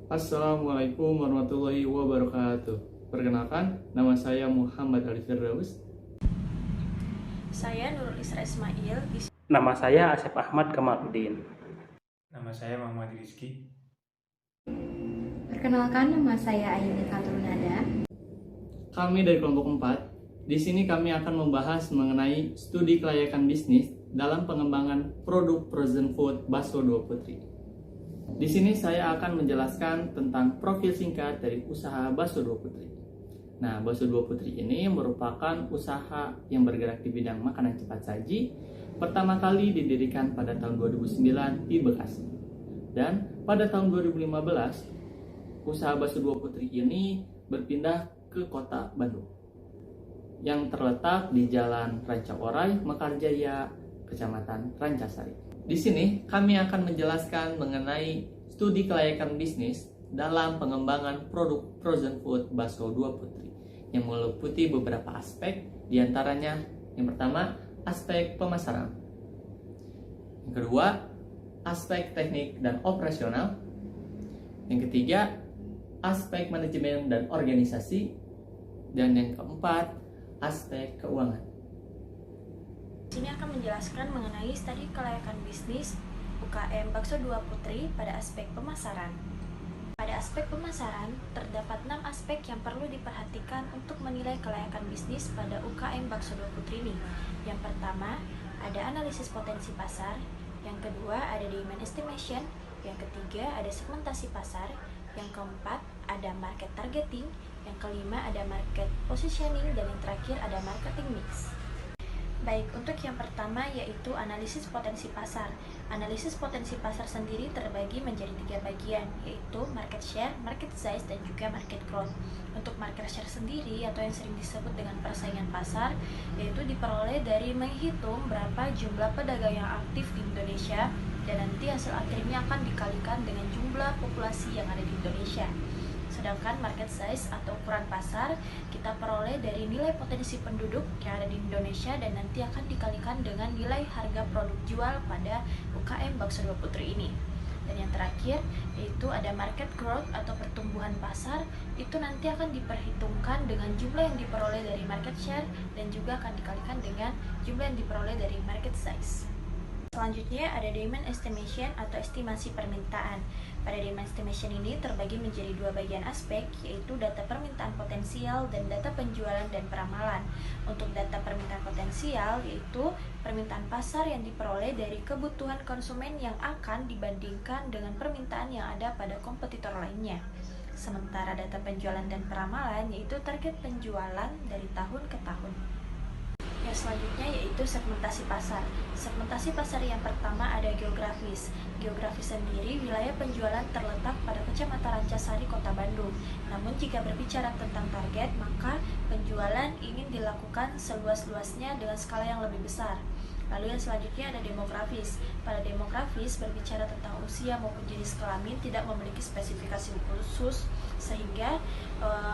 Assalamualaikum warahmatullahi wabarakatuh. Perkenalkan, nama saya Muhammad Ali Firdaus. Saya Nurul Isra Ismail. Nama saya Asep Ahmad Kamaluddin. Nama saya Muhammad Rizky. Perkenalkan, nama saya Ayuni Katrunada. Kami dari kelompok 4. Di sini kami akan membahas mengenai studi kelayakan bisnis dalam pengembangan produk frozen food Bakso Dua Putri. Di sini saya akan menjelaskan tentang profil singkat dari usaha Bakso Dua Putri. Nah, Bakso Dua Putri ini merupakan usaha yang bergerak di bidang makanan cepat saji. Pertama kali didirikan pada tahun 2009 di Bekasi. Dan pada tahun 2015, usaha Bakso Dua Putri ini berpindah ke kota Bandung yang terletak di Jalan Ranca Orai, Mekarjaya, Kecamatan Rancasari. Di sini kami akan menjelaskan mengenai studi kelayakan bisnis dalam pengembangan produk frozen food Bakso Dua Putri yang meliputi beberapa aspek, diantaranya yang pertama aspek pemasaran, yang kedua aspek teknik dan operasional, yang ketiga aspek manajemen dan organisasi, dan yang keempat aspek keuangan. Di sini akan menjelaskan mengenai studi kelayakan bisnis UKM Bakso Dua Putri pada aspek pemasaran. Pada aspek pemasaran, terdapat 6 aspek yang perlu diperhatikan untuk menilai kelayakan bisnis pada UKM Bakso Dua Putri ini. Yang pertama, ada analisis potensi pasar. Yang kedua, ada demand estimation. Yang ketiga, ada segmentasi pasar. Yang keempat, ada market targeting. Yang kelima, ada market positioning. Dan yang terakhir, ada marketing mix. Baik, untuk yang pertama yaitu analisis potensi pasar. Analisis potensi pasar sendiri terbagi menjadi 3 bagian, yaitu market share, market size, dan juga market growth. Untuk market share sendiri atau yang sering disebut dengan persaingan pasar, yaitu diperoleh dari menghitung berapa jumlah pedagang yang aktif di Indonesia, dan nanti hasil akhirnya akan dikalikan dengan jumlah populasi yang ada di Indonesia. Sedangkan market size atau ukuran pasar kita peroleh dari nilai potensi penduduk yang ada di Indonesia dan nanti akan dikalikan dengan nilai harga produk jual pada UKM Bakso Dua Putri ini. Dan yang terakhir yaitu ada market growth atau pertumbuhan pasar, itu nanti akan diperhitungkan dengan jumlah yang diperoleh dari market share dan juga akan dikalikan dengan jumlah yang diperoleh dari market size. Selanjutnya ada demand estimation atau estimasi permintaan. Pada demand estimation ini terbagi menjadi 2 bagian aspek, yaitu data permintaan potensial dan data penjualan dan peramalan. Untuk data permintaan potensial yaitu permintaan pasar yang diperoleh dari kebutuhan konsumen yang akan dibandingkan dengan permintaan yang ada pada kompetitor lainnya. Sementara data penjualan dan peramalan yaitu target penjualan dari tahun ke tahun. Yang selanjutnya yaitu segmentasi pasar. Segmentasi pasar yang pertama ada geografis. Geografis sendiri wilayah penjualan terletak pada Kecamatan Rancasari, Kota Bandung. Namun jika berbicara tentang target, maka penjualan ingin dilakukan seluas-luasnya dengan skala yang lebih besar. Lalu yang selanjutnya ada demografis. Pada demografis berbicara tentang usia maupun jenis kelamin tidak memiliki spesifikasi khusus sehingga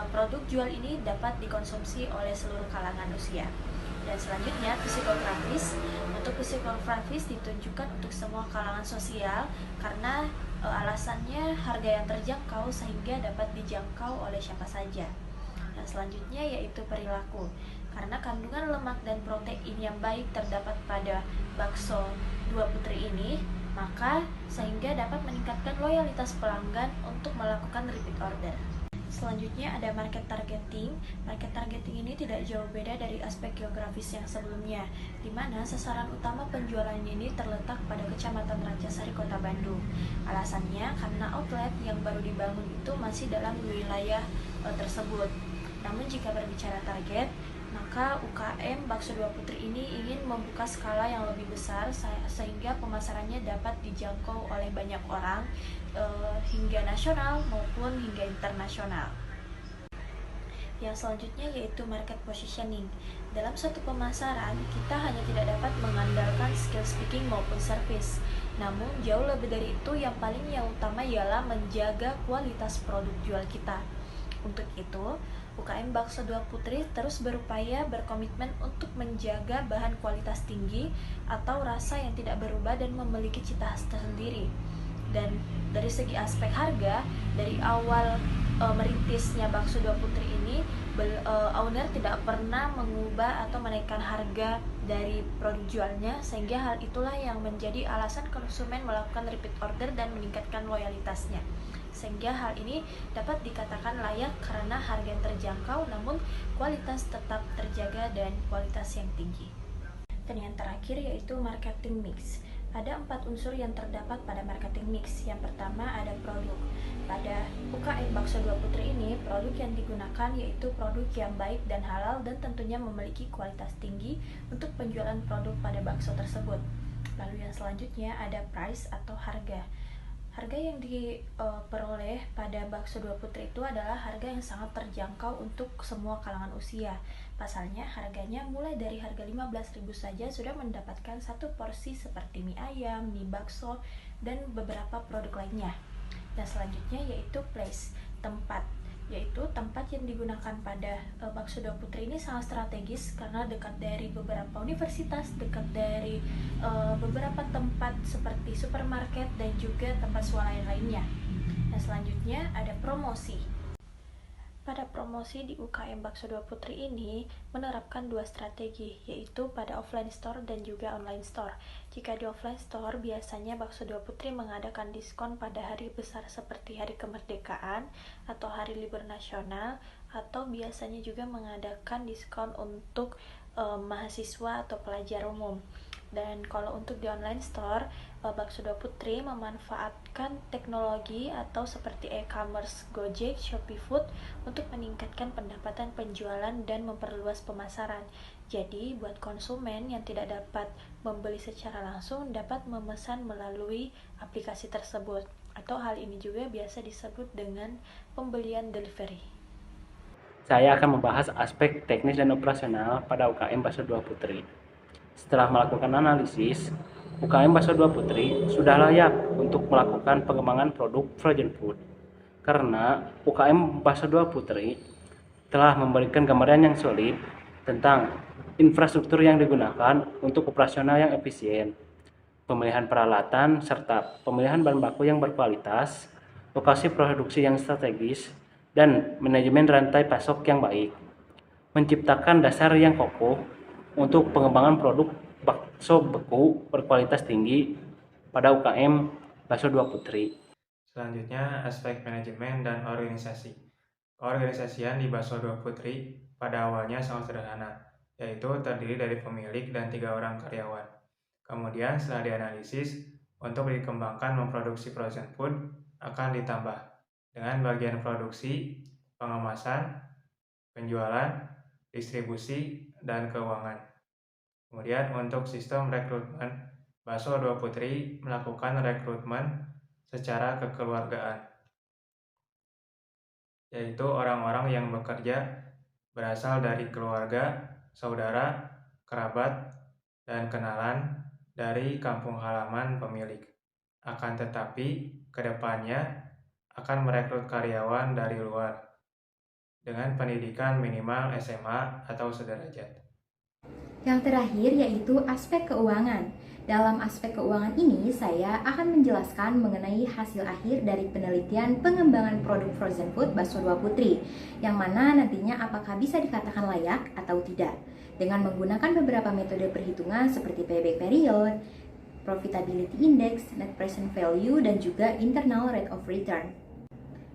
produk jual ini dapat dikonsumsi oleh seluruh kalangan usia. Dan selanjutnya psikografis. Untuk psikografis ditunjukkan untuk semua kalangan sosial karena alasannya harga yang terjangkau sehingga dapat dijangkau oleh siapa saja. Dan selanjutnya yaitu perilaku. Karena kandungan lemak dan protein yang baik terdapat pada Bakso Dua Putri ini, maka sehingga dapat meningkatkan loyalitas pelanggan untuk melakukan repeat order. Selanjutnya ada market targeting. Market targeting ini tidak jauh beda dari aspek geografis yang sebelumnya, di mana sasaran utama penjualan ini terletak pada Kecamatan Rancasari, Kota Bandung. Alasannya karena outlet yang baru dibangun itu masih dalam wilayah tersebut. Namun jika berbicara target, maka UKM Bakso Dua Putri ini ingin membuka skala yang lebih besar sehingga pemasarannya dapat dijangkau oleh banyak orang hingga nasional maupun hingga internasional. Yang selanjutnya yaitu market positioning. Dalam suatu pemasaran, kita hanya tidak dapat mengandalkan skill speaking maupun service. Namun jauh lebih dari itu, yang utama ialah menjaga kualitas produk jual kita. Untuk itu, UKM Bakso Dua Putri terus berupaya berkomitmen untuk menjaga bahan kualitas tinggi atau rasa yang tidak berubah dan memiliki cita khas tersendiri. Dan dari segi aspek harga, dari awal merintisnya Bakso Dua Putri ini, owner tidak pernah mengubah atau menaikkan harga dari produk jualnya, sehingga hal itulah yang menjadi alasan konsumen melakukan repeat order dan meningkatkan loyalitasnya. Sehingga hal ini dapat dikatakan layak karena harga yang terjangkau namun kualitas tetap terjaga dan kualitas yang tinggi. Dan yang terakhir yaitu marketing mix. Ada 4 unsur yang terdapat pada marketing mix. Yang pertama ada produk. Pada UKM Bakso Dua Putri ini, produk yang digunakan yaitu produk yang baik dan halal dan tentunya memiliki kualitas tinggi untuk penjualan produk pada bakso tersebut. Lalu yang selanjutnya ada price atau harga. Harga yang diperoleh pada Bakso Dua Putri itu adalah harga yang sangat terjangkau untuk semua kalangan usia. Pasalnya harganya mulai dari harga 15.000 saja sudah mendapatkan satu porsi seperti mie ayam, mie bakso, dan beberapa produk lainnya. Dan selanjutnya yaitu place, tempat. Yaitu tempat yang digunakan pada Bakso Dua Putri ini sangat strategis karena dekat dari beberapa universitas, dekat dari beberapa tempat seperti supermarket dan juga tempat swalayan lainnya. Nah, selanjutnya ada promosi. Pada promosi di UKM Bakso Dua Putri ini menerapkan 2 strategi, yaitu pada offline store dan juga online store. Jika di offline store, biasanya Bakso Dua Putri mengadakan diskon pada hari besar seperti hari kemerdekaan atau hari libur nasional, atau biasanya juga mengadakan diskon untuk mahasiswa atau pelajar umum. Dan kalau untuk di online store, Bakso Dua Putri memanfaatkan teknologi atau seperti e-commerce Gojek, Shopee Food untuk meningkatkan pendapatan penjualan dan memperluas pemasaran. Jadi, buat konsumen yang tidak dapat membeli secara langsung dapat memesan melalui aplikasi tersebut. Atau hal ini juga biasa disebut dengan pembelian delivery. Saya akan membahas aspek teknis dan operasional pada UKM Bakso Dua Putri. Setelah melakukan analisis, UKM Bakso Dua Putri sudah layak untuk melakukan pengembangan produk frozen food. Karena UKM Bakso Dua Putri telah memberikan gambaran yang solid tentang infrastruktur yang digunakan untuk operasional yang efisien, pemilihan peralatan, serta pemilihan bahan baku yang berkualitas, lokasi produksi yang strategis, dan manajemen rantai pasok yang baik, menciptakan dasar yang kokoh untuk pengembangan produk bakso beku berkualitas tinggi pada UKM Bakso Dua Putri. Selanjutnya, aspek manajemen dan organisasi. Keorganisasian di Bakso Dua Putri pada awalnya sangat sederhana, yaitu terdiri dari pemilik dan 3 orang karyawan. Kemudian setelah dianalisis, untuk dikembangkan memproduksi frozen food akan ditambah dengan bagian produksi, pengemasan, penjualan, distribusi, dan keuangan. Kemudian untuk sistem rekrutmen, Bakso Dua Putri melakukan rekrutmen secara kekeluargaan, yaitu orang-orang yang bekerja berasal dari keluarga, saudara, kerabat, dan kenalan dari kampung halaman pemilik. Akan tetapi, kedepannya akan merekrut karyawan dari luar dengan pendidikan minimal SMA atau sederajat. Yang terakhir yaitu aspek keuangan. Dalam aspek keuangan ini, saya akan menjelaskan mengenai hasil akhir dari penelitian pengembangan produk frozen food Bakso Dua Putri, yang mana nantinya apakah bisa dikatakan layak atau tidak, dengan menggunakan beberapa metode perhitungan seperti payback period, profitability index, net present value, dan juga internal rate of return.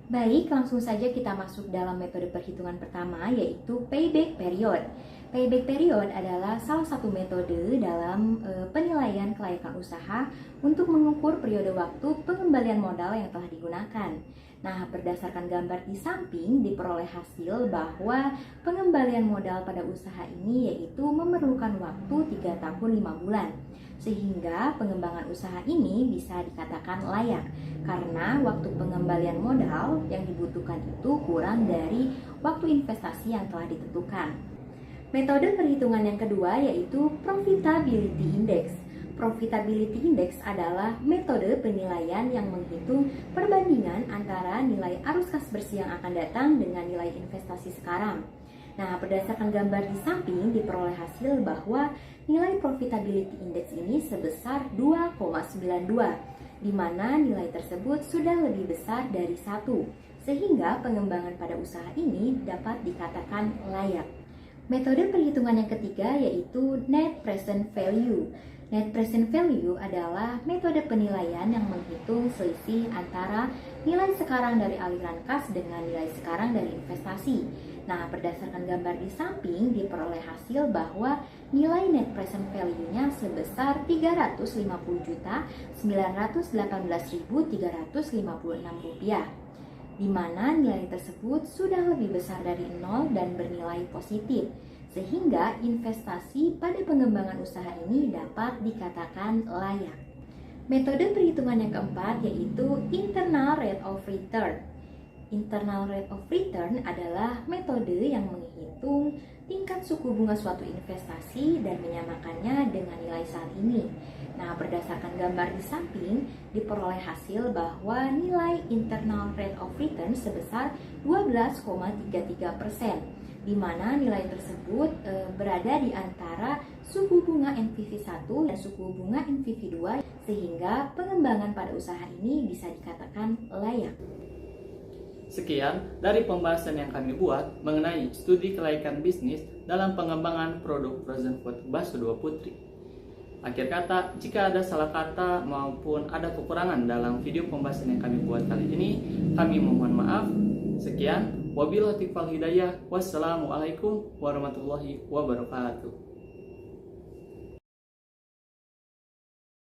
Baik, langsung saja kita masuk dalam metode perhitungan pertama, yaitu payback period. Payback period adalah salah satu metode dalam penilaian kelayakan usaha untuk mengukur periode waktu pengembalian modal yang telah digunakan. Nah, berdasarkan gambar di samping diperoleh hasil bahwa pengembalian modal pada usaha ini yaitu memerlukan waktu 3 tahun 5 bulan. Sehingga pengembangan usaha ini bisa dikatakan layak karena waktu pengembalian modal yang dibutuhkan itu kurang dari waktu investasi yang telah ditentukan. Metode perhitungan yang kedua yaitu profitability index. Profitability index adalah metode penilaian yang menghitung perbandingan antara nilai arus kas bersih yang akan datang dengan nilai investasi sekarang. Nah, berdasarkan gambar di samping diperoleh hasil bahwa nilai profitability index ini sebesar 2,92. di mana nilai tersebut sudah lebih besar dari 1, sehingga pengembangan pada usaha ini dapat dikatakan layak. Metode perhitungan yang ketiga yaitu Net Present Value. Net Present Value adalah metode penilaian yang menghitung selisih antara nilai sekarang dari aliran kas dengan nilai sekarang dari investasi. Nah, berdasarkan gambar di samping diperoleh hasil bahwa nilai net present value-nya sebesar Rp350.918.356, di mana nilai tersebut sudah lebih besar dari 0 dan bernilai positif, sehingga investasi pada pengembangan usaha ini dapat dikatakan layak. Metode perhitungan yang keempat yaitu Internal Rate of Return. Internal Rate of Return adalah metode yang menghitung tingkat suku bunga suatu investasi dan menyamakannya dengan nilai saat ini. Nah, berdasarkan gambar di samping, diperoleh hasil bahwa nilai Internal Rate of Return sebesar 12,33%, di mana nilai tersebut berada di antara suku bunga NPV 1 dan suku bunga NPV 2, sehingga pengembangan pada usaha ini bisa dikatakan layak. Sekian dari pembahasan yang kami buat mengenai studi kelayakan bisnis dalam pengembangan produk frozen food Bakso Dua Putri. Akhir kata, jika ada salah kata maupun ada kekurangan dalam video pembahasan yang kami buat kali ini, kami mohon maaf. Sekian, wabillahi taufiq wal hidayah. Wassalamualaikum warahmatullahi wabarakatuh.